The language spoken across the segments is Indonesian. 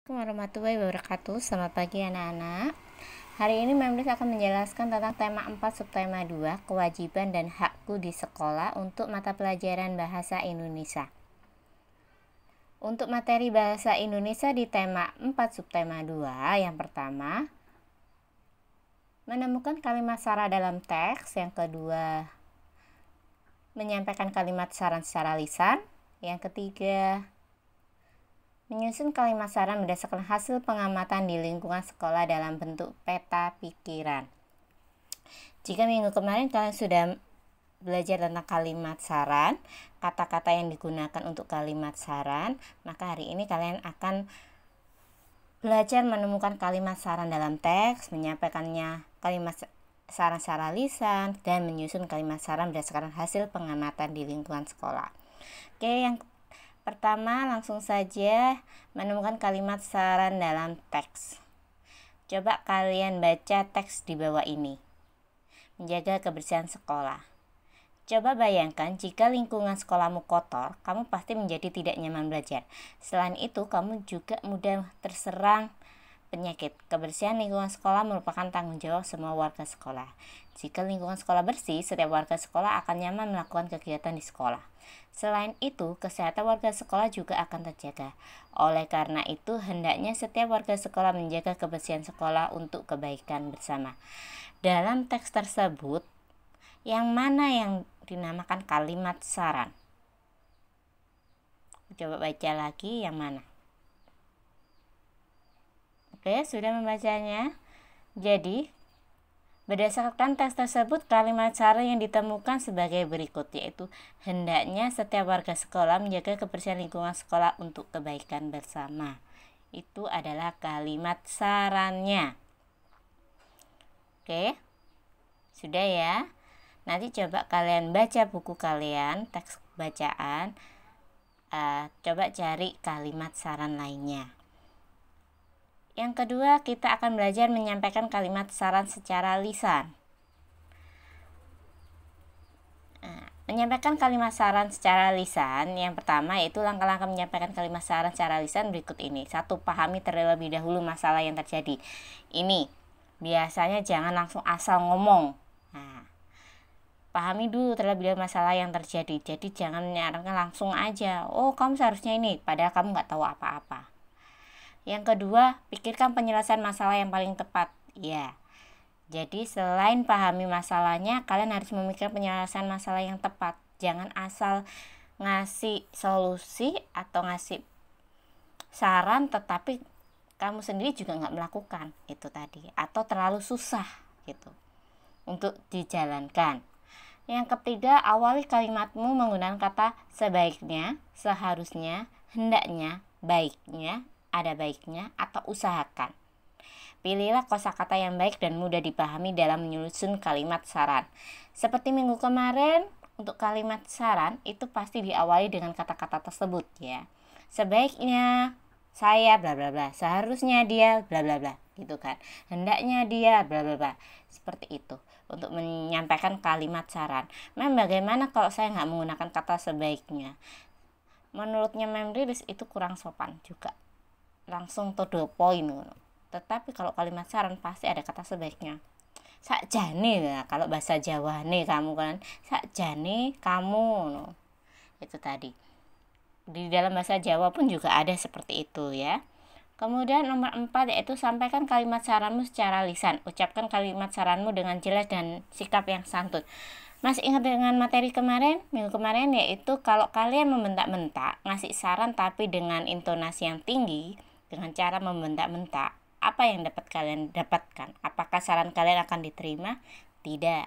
Assalamualaikum warahmatullahi wabarakatuh. Selamat pagi anak-anak. Hari ini Memlis akan menjelaskan tentang tema 4 subtema 2, kewajiban dan hakku di sekolah untuk mata pelajaran bahasa Indonesia. Untuk materi bahasa Indonesia di tema 4 subtema 2, yang pertama, menemukan kalimat syarat dalam teks. Yang kedua, menyampaikan kalimat saran secara lisan. Yang ketiga, menyusun kalimat saran berdasarkan hasil pengamatan di lingkungan sekolah dalam bentuk peta pikiran. Jika minggu kemarin kalian sudah belajar tentang kalimat saran, kata-kata yang digunakan untuk kalimat saran, maka hari ini kalian akan belajar menemukan kalimat saran dalam teks, menyampaikannya kalimat saran secara lisan, dan menyusun kalimat saran berdasarkan hasil pengamatan di lingkungan sekolah. Oke, yang pertama, langsung saja menemukan kalimat saran dalam teks. Coba kalian baca teks di bawah ini. Menjaga kebersihan sekolah. Coba bayangkan jika lingkungan sekolahmu kotor, kamu pasti menjadi tidak nyaman belajar. Selain itu, kamu juga mudah terserang penyakit. Kebersihan lingkungan sekolah merupakan tanggung jawab semua warga sekolah. Jika lingkungan sekolah bersih, setiap warga sekolah akan nyaman melakukan kegiatan di sekolah. Selain itu, kesehatan warga sekolah juga akan terjaga. Oleh karena itu, hendaknya setiap warga sekolah menjaga kebersihan sekolah untuk kebaikan bersama. Dalam teks tersebut, yang mana yang dinamakan kalimat saran? Coba baca lagi yang mana. Oke, sudah membacanya. Jadi, berdasarkan teks tersebut, kalimat saran yang ditemukan sebagai berikut, yaitu hendaknya setiap warga sekolah menjaga kebersihan lingkungan sekolah untuk kebaikan bersama. Itu adalah kalimat sarannya. Oke, sudah ya. Nanti coba kalian baca buku kalian, teks bacaan. Coba cari kalimat saran lainnya. Yang kedua, kita akan belajar menyampaikan kalimat saran secara lisan. Menyampaikan kalimat saran secara lisan, yang pertama yaitu langkah-langkah menyampaikan kalimat saran secara lisan berikut ini. 1. Pahami terlebih dahulu masalah yang terjadi. Ini biasanya jangan langsung asal ngomong. Pahami dulu terlebih dahulu masalah yang terjadi. Jadi jangan menyarankan langsung aja, oh kamu seharusnya ini, padahal kamu nggak tahu apa-apa. Yang kedua, pikirkan penyelesaian masalah yang paling tepat. Ya, jadi selain pahami masalahnya, kalian harus memikirkan penyelesaian masalah yang tepat. Jangan asal ngasih solusi atau ngasih saran, tetapi kamu sendiri juga nggak melakukan itu tadi, atau terlalu susah gitu untuk dijalankan. Yang ketiga, awali kalimatmu menggunakan kata sebaiknya, seharusnya, hendaknya, baiknya, ada baiknya, atau usahakan. Pilihlah kosakata yang baik dan mudah dipahami dalam menyusun kalimat saran. Seperti minggu kemarin, untuk kalimat saran itu pasti diawali dengan kata-kata tersebut ya. Sebaiknya saya bla bla bla, seharusnya dia bla bla bla, gitu kan. Hendaknya dia bla bla bla. Seperti itu untuk menyampaikan kalimat saran. Bagaimana kalau saya nggak menggunakan kata sebaiknya? Menurutnya Memlis itu kurang sopan juga. Langsung to the point. Tetapi kalau kalimat saran pasti ada kata sebaiknya. Sakjane ya, kalau bahasa Jawa nih kamu kan, sakjane kamu. Itu tadi. Di dalam bahasa Jawa pun juga ada seperti itu ya. Kemudian nomor 4 yaitu sampaikan kalimat saranmu secara lisan. Ucapkan kalimat saranmu dengan jelas dan sikap yang santun. Masih ingat dengan materi kemarin, minggu kemarin, yaitu kalau kalian membentak-bentak, ngasih saran tapi dengan intonasi yang tinggi, dengan cara membentak-bentak, apa yang dapat kalian dapatkan? Apakah saran kalian akan diterima? Tidak.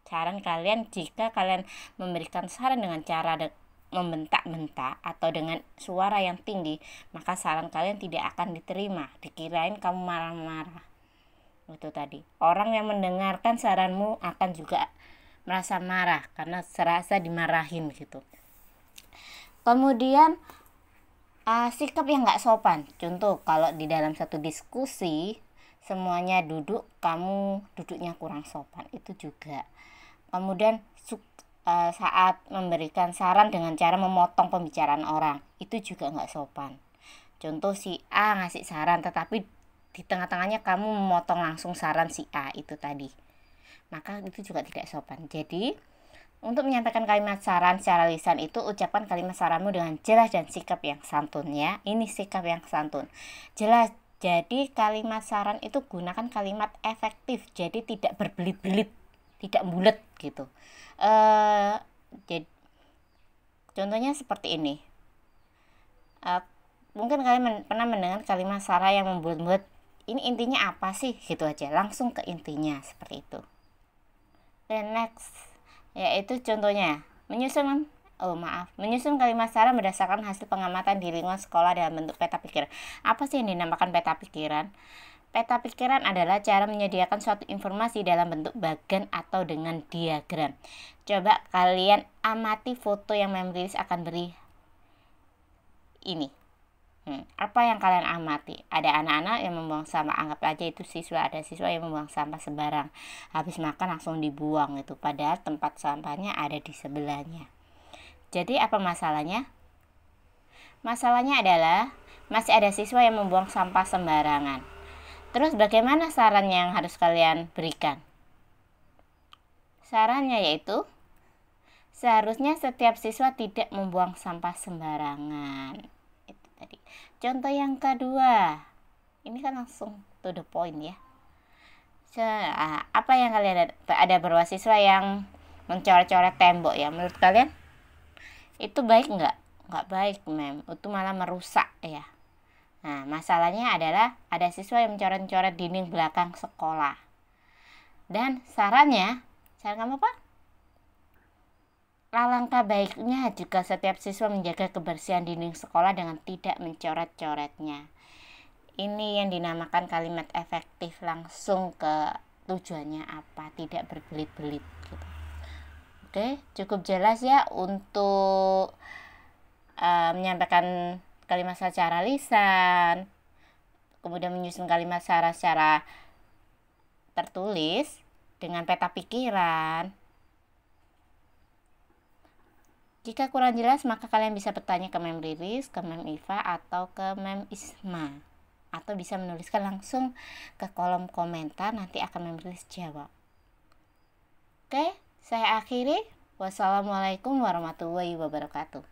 Saran kalian, jika kalian memberikan saran dengan cara membentak-bentak atau dengan suara yang tinggi, maka saran kalian tidak akan diterima. Dikirain kamu marah-marah. Itu tadi. Orang yang mendengarkan saranmu akan juga merasa marah karena serasa dimarahin gitu. Kemudian sikap yang nggak sopan. Contoh, kalau di dalam satu diskusi semuanya duduk, kamu duduknya kurang sopan, itu juga. Kemudian saat memberikan saran dengan cara memotong pembicaraan orang, itu juga nggak sopan. Contoh si A ngasih saran, tetapi di tengah-tengahnya kamu memotong langsung saran si A itu tadi, maka itu juga tidak sopan. Jadi untuk menyampaikan kalimat saran secara lisan itu, ucapkan kalimat saranmu dengan jelas dan sikap yang santun ya. Ini sikap yang santun, jelas. Jadi kalimat saran itu gunakan kalimat efektif, jadi tidak berbelit-belit, tidak bulat gitu. Jadi contohnya seperti ini. Mungkin kalian pernah mendengar kalimat saran yang membuat-buat, ini intinya apa sih gitu aja, langsung ke intinya seperti itu. Dan next yaitu contohnya menyusun kalimat saran berdasarkan hasil pengamatan di lingkungan sekolah dalam bentuk peta pikiran. Apa sih yang dinamakan peta pikiran? Peta pikiran adalah cara menyediakan suatu informasi dalam bentuk bagan atau dengan diagram. Coba kalian amati foto yang menulis akan beri ini. Apa yang kalian amati? Ada anak-anak yang membuang sampah, anggap aja itu siswa. Ada siswa yang membuang sampah sembarang, habis makan langsung dibuang itu, padahal tempat sampahnya ada di sebelahnya. Jadi apa masalahnya? Masalahnya adalah masih ada siswa yang membuang sampah sembarangan. Terus bagaimana saran yang harus kalian berikan? Sarannya yaitu seharusnya setiap siswa tidak membuang sampah sembarangan. Itu tadi. Contoh yang kedua, ini kan langsung to the point ya. Apa yang kalian ada beberapa siswa yang mencoret-coret tembok ya. Menurut kalian itu baik nggak? Nggak baik, mem. Itu malah merusak ya. Nah, masalahnya adalah ada siswa yang mencoret-coret dinding belakang sekolah. Dan saran kamu apa? Alangkah baiknya jika setiap siswa menjaga kebersihan dinding sekolah dengan tidak mencoret-coretnya. Ini yang dinamakan kalimat efektif, langsung ke tujuannya apa, tidak berbelit-belit gitu. Oke, cukup jelas ya untuk menyampaikan kalimat secara lisan, kemudian menyusun kalimat secara tertulis dengan peta pikiran. Jika kurang jelas, maka kalian bisa bertanya ke Mem Riris, ke Mem Iva, atau ke Mem Isma. Atau bisa menuliskan langsung ke kolom komentar, nanti akan Mem Riris jawab. Oke, saya akhiri. Wassalamualaikum warahmatullahi wabarakatuh.